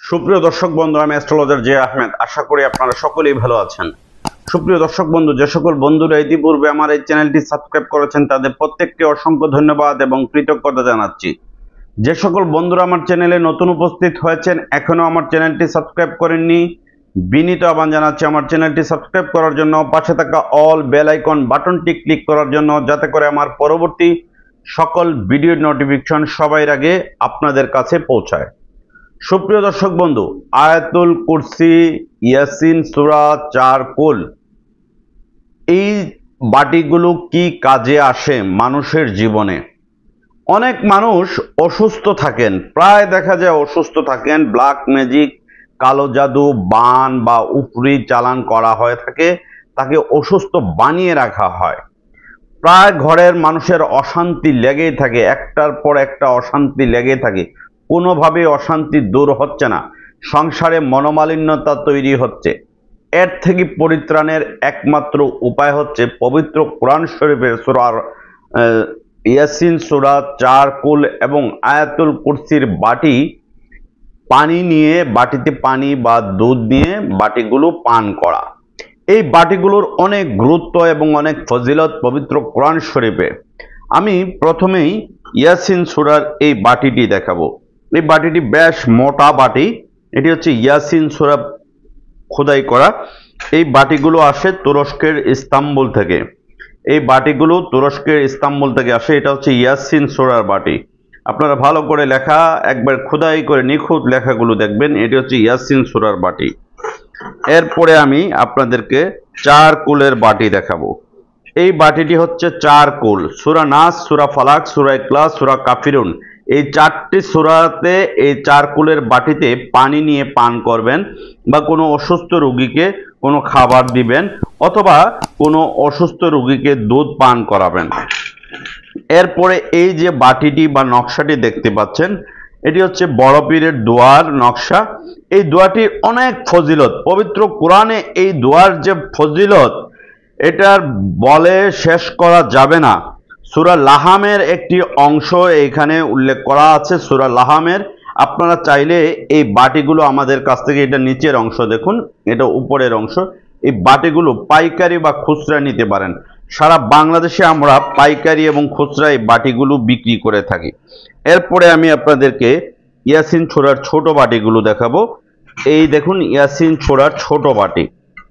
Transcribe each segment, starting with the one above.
সুপ্রিয় দর্শক বন্ধু, আমি অ্যাস্ট্রোলজার জে আহমেদ। আশা করি আপনারা সকলেই ভালো আছেন। সুপ্রিয় দর্শক বন্ধু, যে সকল বন্ধুরা ইতিপূর্বে আমার এই চ্যানেলটি সাবস্ক্রাইব করেছেন তাদের প্রত্যেককে অসংখ্য ধন্যবাদ এবং কৃতজ্ঞতা জানাচ্ছি। যে সকল বন্ধুরা আমার চ্যানেলে নতুন উপস্থিত হয়েছেন, এখনো আমার চ্যানেলটি সাবস্ক্রাইব করেননি, বিনীত আহ্বান জানাচ্ছি আমার চ্যানেলটি সাবস্ক্রাইব করার জন্য, পাশে থাকা অল বেল আইকন বাটনটি ক্লিক করার জন্য, যাতে করে আমার পরবর্তী সকল ভিডিওর নোটিফিকেশন সবার আগে আপনাদের কাছে পৌঁছায়। সুপ্রিয় দর্শক বন্ধু, আয়াতুল কুরসি, ইয়াসিন সূরা, চারকোল, এই বাটিগুলো কি কাজে আসে মানুষের জীবনে? অনেক মানুষ অসুস্থ থাকেন, প্রায় দেখা যায় অসুস্থ থাকেন। ব্ল্যাক ম্যাজিক, কালো জাদু, বান বা উপরি চালান করা হয়ে থাকে, তাকে অসুস্থ বানিয়ে রাখা হয়। প্রায় ঘরের মানুষের অশান্তি লেগেই থাকে, একটার পর একটা অশান্তি লেগেই থাকে, কোনোভাবে অশান্তি দূর হচ্ছে না, সংসারে মনোমালিন্যতা তৈরি হচ্ছে। এর থেকে পরিত্রাণের একমাত্র উপায় হচ্ছে পবিত্র কোরআন শরীফের সূরা ইয়াসিন, সূরা, চারকোল এবং আয়াতুল কুরসির বাটি পানি নিয়ে, বাটিতে পানি বা দুধ নিয়ে বাটিগুলো পান করা। এই বাটিগুলোর অনেক গুরুত্ব এবং অনেক ফজিলত পবিত্র কোরআন শরীফে। আমি প্রথমেই ইয়াসিন সূরার এই বাটিটি দেখাবো। এই বাটিটি বেশ মোটা বাটি, এটি হচ্ছে ইয়াসিন সূরা খোদাই করা। এই বাটিগুলো আসে তুরস্কের ইস্তাম্বুল থেকে। এই বাটিগুলো তুরস্কের ইস্তাম্বুল থেকে আসে। এটা হচ্ছে ইয়াসিন সূরার বাটি। আপনারা ভালো করে লেখা একবার খোদাই করে নিখুঁত লেখাগুলো দেখবেন। এটি হচ্ছে ইয়াসিন সূরার বাটি। এরপরে আমি আপনাদেরকে চারকোলের বাটি দেখাবো। এই বাটিটি হচ্ছে চারকোল। সূরা নাস, সূরা ফালাক, সূরা ইখলাস, সূরা কাফিরুন, এই চারটি সূরাতে এই চারকোলের বাটিতে পানি নিয়ে পান করবেন, বা কোনো অসুস্থ রোগীকে কোনো খাবার দিবেন, অথবা কোনো অসুস্থ রোগীকে দুধ পান করাবেন। এরপরে এই যে বাটিটি বা নকশাটি দেখতে পাচ্ছেন, এটি হচ্ছে বড় পীরের দোয়ার নকশা। এই দোয়াটির অনেক ফজিলত, পবিত্র কোরআনে এই দোয়ার যে ফজিলত, এটার বলে শেষ করা যাবে না। সূরা লাহামের একটি অংশ এখানে উল্লেখ করা আছে, সূরা লাহামের। আপনারা চাইলে এই বাটিগুলো আমাদের কাছ থেকে, এটা নিচের অংশ দেখুন, এটা উপরের অংশ, এই বাটিগুলো পাইকারি বা খুচরা নিতে পারেন। সারা বাংলাদেশে আমরা পাইকারি এবং খুচরা এই বাটিগুলো বিক্রি করে থাকি। এরপরে আমি আপনাদেরকে ইয়াসিন সূরার ছোট বাটিগুলো দেখাবো। এই দেখুন ইয়াসিন সূরার ছোট বাটি,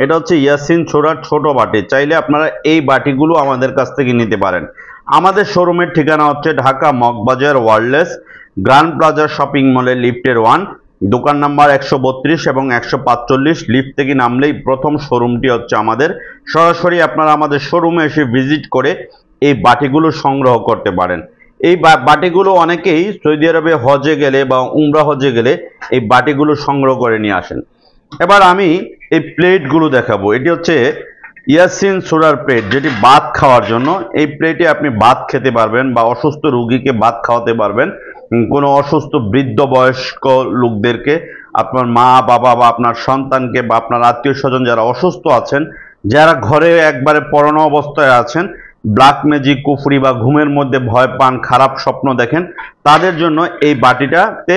এটা হচ্ছে ইয়াসিন সূরার ছোট বাটি। চাইলে আপনারা এই বাটিগুলো আমাদের কাছ থেকে নিতে পারেন। আমাদের শোরুমের ঠিকানা হচ্ছে Dhaka Moghbazar ওয়ার্ল্ডলেস grand plaza shopping মলের লিফটের 1, দোকান নাম্বার 132 এবং 145। লিফট থেকে নামলেই প্রথম শোরুমটি হচ্ছে আমাদের। সরাসরি আপনারা আমাদের শোরুমে এসে ভিজিট করে এই বাটিগুলো সংগ্রহ করতে পারেন। এই বাটিগুলো অনেকেই সৌদি আরবে হজে গেলে বা উমরা হজে গেলে এই বাটিগুলো সংগ্রহ করে নিয়ে আসেন। এবার আমি এই প্লেটগুলো দেখাবো। এটি হচ্ছে ইয়াসিন সূরার প্লেট, যেটি ভাত খাওয়ার জন্য। এই প্লেটে আপনি ভাত খেতে পারবেন বা অসুস্থ রোগীকে ভাত খাওয়াতে পারবেন। কোনো অসুস্থ বৃদ্ধ বয়স্ক লোকদেরকে, আপনার মা বাবা বা আপনার সন্তানকে বা আপনার আত্মীয় স্বজন যারা অসুস্থ আছেন, যারা ঘরে একবারে পড়ানো অবস্থায় আছেন, ব্ল্যাক ম্যাজিক, কুফরি বা ঘুমের মধ্যে ভয় পান, খারাপ স্বপ্ন দেখেন, তাদের জন্য এই বাটিটাতে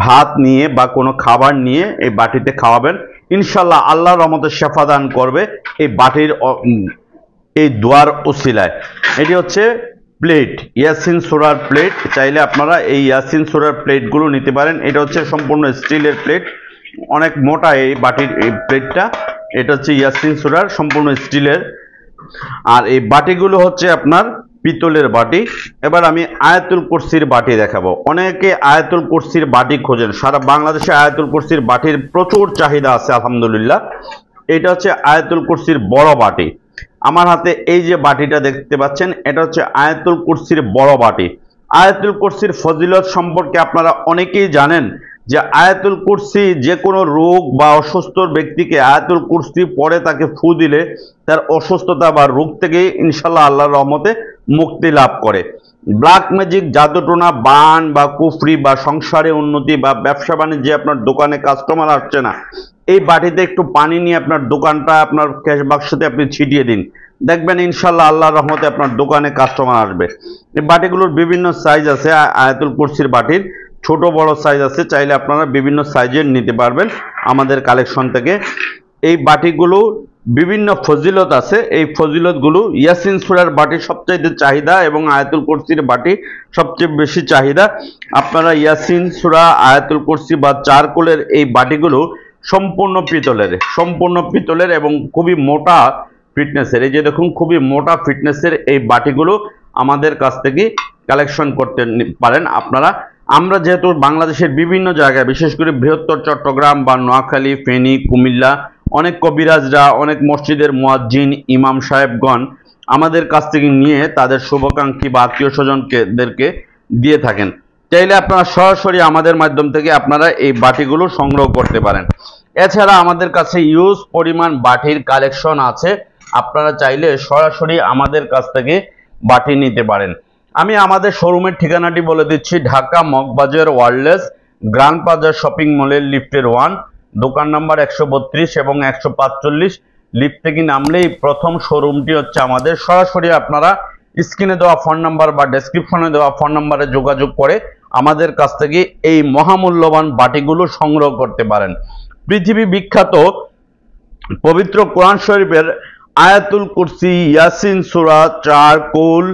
ভাত নিয়ে বা কোনো খাবার নিয়ে এই বাটিতে খাওয়াবেন। ইনশাল্লাহ আল্লাহর রহমতে শেফা দান করবে এই বাটির এই দোয়ার উসিলায়। এটি হচ্ছে প্লেট, ইয়াসিন সূরার প্লেট। চাইলে আপনারা এই ইয়াসিন সূরার প্লেটগুলো নিতে পারেন। এটা হচ্ছে সম্পূর্ণ স্টিলের প্লেট, অনেক মোটা এই বাটির এই প্লেটটা। এটা হচ্ছে ইয়াসিন সূরার সম্পূর্ণ স্টিলের। আর এই বাটিগুলো হচ্ছে আপনার পিতলের বাটি। এবার আমি আয়াতুল কুরসির বাটি দেখাবো। অনেকে আয়াতুল কুরসির বাটি খোঁজেন, সারা বাংলাদেশে আয়াতুল কুরসির বাটির প্রচুর চাহিদা আছে আলহামদুলিল্লাহ। এটা হচ্ছে আয়াতুল কুরসির বড় বাটি। আমার হাতে এই যে বাটিটা দেখতে পাচ্ছেন, এটা হচ্ছে আয়াতুল কুরসির বড় বাটি। আয়াতুল কুরসির ফজিলত সম্পর্কে আপনারা অনেকেই জানেন যে আয়াতুল কুরসি যে কোনো রোগ বা অসুস্থ ব্যক্তিকে আয়াতুল কুরসি পড়ে তাকে ফু দিলে তার অসুস্থতা বা রোগ থেকে ইনশাল্লাহ আল্লাহর রহমতে মুক্তি লাভ করে। ব্ল্যাক ম্যাজিক, জাদুটোনা, বান বা কুফরি বা সংসারে উন্নতি বা ব্যবসা বাণিজ্যে আপনার দোকানে কাস্টমার আসছে না, এই বাটিতে একটু পানি নিয়ে আপনার দোকানটা আপনার ক্যাশ বাক্সতে আপনি ছিটিয়ে দিন, দেখবেন ইনশাল্লাহ আল্লাহর রহমতে আপনার দোকানে কাস্টমার আসবে। এই বাটিগুলোর বিভিন্ন সাইজ আছে আয়াতুল কুরসির বাটির। ছোট বড় সাইজ আছে, চাইলে আপনারা বিভিন্ন সাইজের নিতে পারবেন আমাদের কালেকশন থেকে। এই বাটিগুলো বিভিন্ন ফজিলত আছে, এই ফজিলতগুলো ইয়াসিন সূরার বাটি সবচেয়ে চাহিদা এবং আয়াতুল কুরসির বাটি সবচেয়ে বেশি চাহিদা। আপনারা ইয়াসিন সূরা, আয়াতুল কুরসি বা চারকোলের এই বাটিগুলো সম্পূর্ণ পিতলের এবং খুবই মোটা ফিটনেসের। এই যে দেখুন, খুবই মোটা ফিটনেসের এই বাটিগুলো আমাদের কাছ থেকে কালেকশন করতে পারেন আপনারা। আমরা যেহেতু বাংলাদেশের বিভিন্ন জায়গায়, বিশেষ করে বৃহত্তর চট্টগ্রাম বা নোয়াখালী, ফেনী, কুমিল্লা, অনেক কবিরাজরা, অনেক মসজিদের মুয়াজ্জিন, ইমাম সাহেবগণ আমাদের কাছ থেকে নিয়ে তাদের শুভাকাঙ্ক্ষী বা আত্মীয় স্বজনদেরকে দিয়ে থাকেন। চাইলে আপনারা সরাসরি আমাদের মাধ্যম থেকে আপনারা এই বাটিগুলো সংগ্রহ করতে পারেন। এছাড়া আমাদের কাছে ইউজ পরিমাণ বাটির কালেকশন আছে, আপনারা চাইলে সরাসরি আমাদের কাছ থেকে বাটি নিতে পারেন। আমি আমাদের শোরুমের ঠিকানাটি বলে দিচ্ছি, Dhaka Moghbazar wireless grand plaza shopping মলের লিফটের 1, দোকান নাম্বার 132 এবং 145। লিফট থেকে নামলেই প্রথম শোরুমটি হচ্ছে আমাদের। সরাসরি আপনারা স্ক্রিনে দেওয়া ফোন নাম্বার বা ডেসক্রিপশনে দেওয়া ফোন নাম্বারে যোগাযোগ করে আমাদের কাছ থেকে এই মহামূল্যবান বাটিগুলো সংগ্রহ করতে পারেন। পৃথিবী বিখ্যাত পবিত্র কোরআন শরীফের আয়াতুল কুরসি, ইয়াসিন সূরা, চারকোল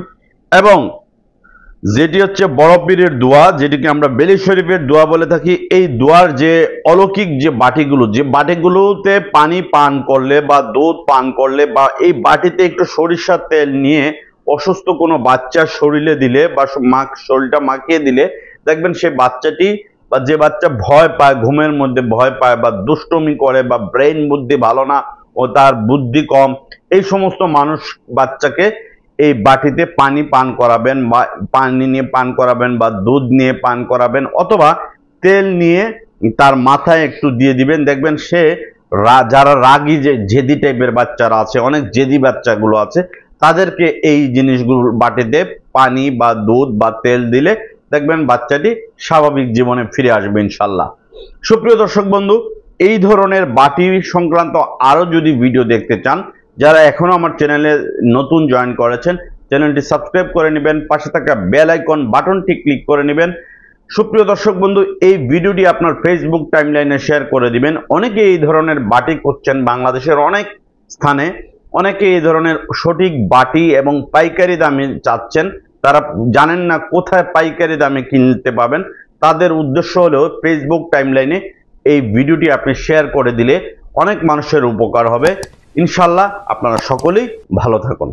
এবং যেটি হচ্ছে বড় পীরের দোয়া, যেটিকে আমরা বেলি শরীফের দোয়া বলে থাকি, এই দোয়ার যে অলৌকিক যে বাটিগুলোতে পানি পান করলে বা দুধ পান করলে বা এই বাটিতে একটু সরিষার তেল নিয়ে অসুস্থ কোনো বাচ্চার শরীরে দিলে বা শরীরটা মাখিয়ে দিলে দেখবেন সে বাচ্চাটি বা যে বাচ্চা ভয় পায়, ঘুমের মধ্যে ভয় পায় বা দুষ্টুমি করে বা ব্রেন বুদ্ধি ভালো না ও তার বুদ্ধি কম, এই সমস্ত বাচ্চাকে এই বাটিতে পানি পান করাবেন বা পানি নিয়ে পান করাবেন বা দুধ নিয়ে পান করাবেন অথবা তেল নিয়ে তার মাথায় একটু দিয়ে দিবেন। দেখবেন সে যারা রাগী, যে জেদি টাইপের বাচ্চারা আছে, অনেক জেদি বাচ্চাগুলো আছে, তাদেরকে এই জিনিসগুলো বাটিতে পানি বা দুধ বা তেল দিলে দেখবেন বাচ্চাটি স্বাভাবিক জীবনে ফিরে আসবে ইনশাল্লাহ। সুপ্রিয় দর্শক বন্ধু, এই ধরনের বাটি সংক্রান্ত আরো যদি ভিডিও দেখতে চান, যারা এখনো আমার চ্যানেলে নতুন জয়েন করেছেন, চ্যানেলটি সাবস্ক্রাইব করে নেবেন, পাশে থাকা বেল আইকন বাটনটি ক্লিক করে নেবেন। সুপ্রিয় দর্শক বন্ধু, এই ভিডিওটি আপনার ফেসবুক টাইমলাইনে শেয়ার করে দিবেন। অনেকে এই ধরনের বাটি করছেন বাংলাদেশের অনেক স্থানে, অনেকে এই ধরনের সঠিক বাটি এবং পাইকারি দামে চাচ্ছেন, তারা জানেন না কোথায় পাইকারি দামে কিনতে পাবেন। তাদের উদ্দেশ্য হলো ফেসবুক টাইমলাইনে এই ভিডিওটি আপনি শেয়ার করে দিলে অনেক মানুষের উপকার হবে ইনশাল্লাহ। আপনারা সকলেই ভালো থাকুন।